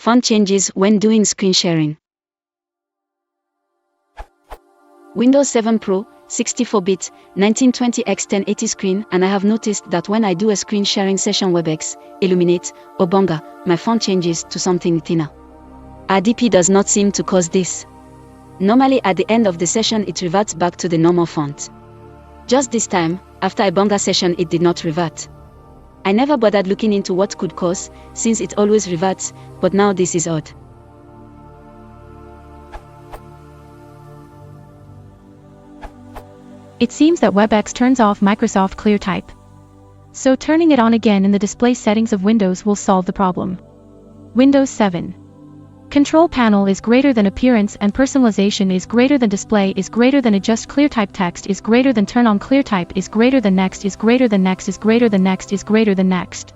Font changes when doing screen sharing. Windows 7 Pro, 64-bit, 1920 x 1080 screen, and I have noticed that when I do a screen sharing session webex, Illuminate, or Banga, my font changes to something thinner. RDP does not seem to cause this. Normally at the end of the session it reverts back to the normal font. Just this time, after a Banga session it did not revert. I never bothered looking into what could cause, since it always reverts, but now this is odd. It seems that webex turns off Microsoft ClearType. So turning it on again in the display settings of Windows will solve the problem. Windows 7. Control panel is greater than appearance and personalization is greater than display is greater than adjust ClearType text is greater than turn on ClearType is greater than next is greater than next is greater than next is greater than next.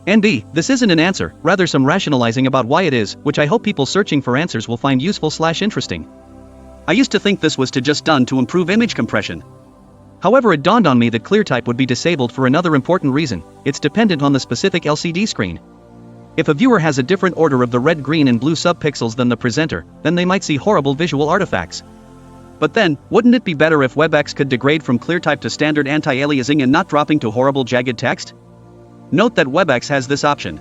NB, this isn't an answer, rather some rationalizing about why it is, which I hope people searching for answers will find useful/interesting. I used to think this was just done to improve image compression. However, it dawned on me that ClearType would be disabled for another important reason: it's dependent on the specific LCD screen. If a viewer has a different order of the red, green and blue subpixels than the presenter, then they might see horrible visual artifacts. But then, wouldn't it be better if webex could degrade from ClearType to standard anti-aliasing and not dropping to horrible jagged text? Note that webex has this option.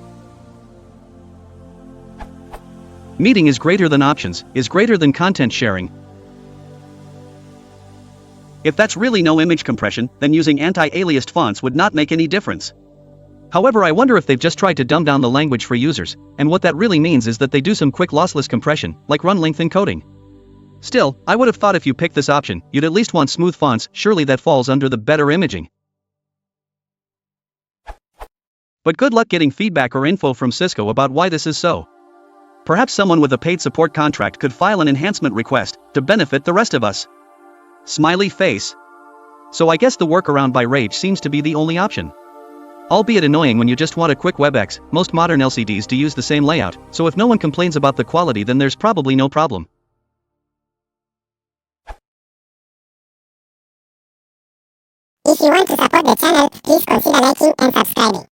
Meeting is greater than options, is greater than content sharing. If that's really no image compression, then using anti-aliased fonts would not make any difference. However, I wonder if they've just tried to dumb down the language for users, and what that really means is that they do some quick lossless compression, like run length encoding. Still, I would have thought if you picked this option, you'd at least want smooth fonts, surely that falls under the better imaging. But good luck getting feedback or info from Cisco about why this is so. Perhaps someone with a paid support contract could file an enhancement request, to benefit the rest of us. Smiley face. So I guess the workaround by Rage seems to be the only option. Albeit annoying when you just want a quick webex, most modern LCDs do use the same layout, so if no one complains about the quality then there's probably no problem. If you want to support the channel, please consider liking and subscribing.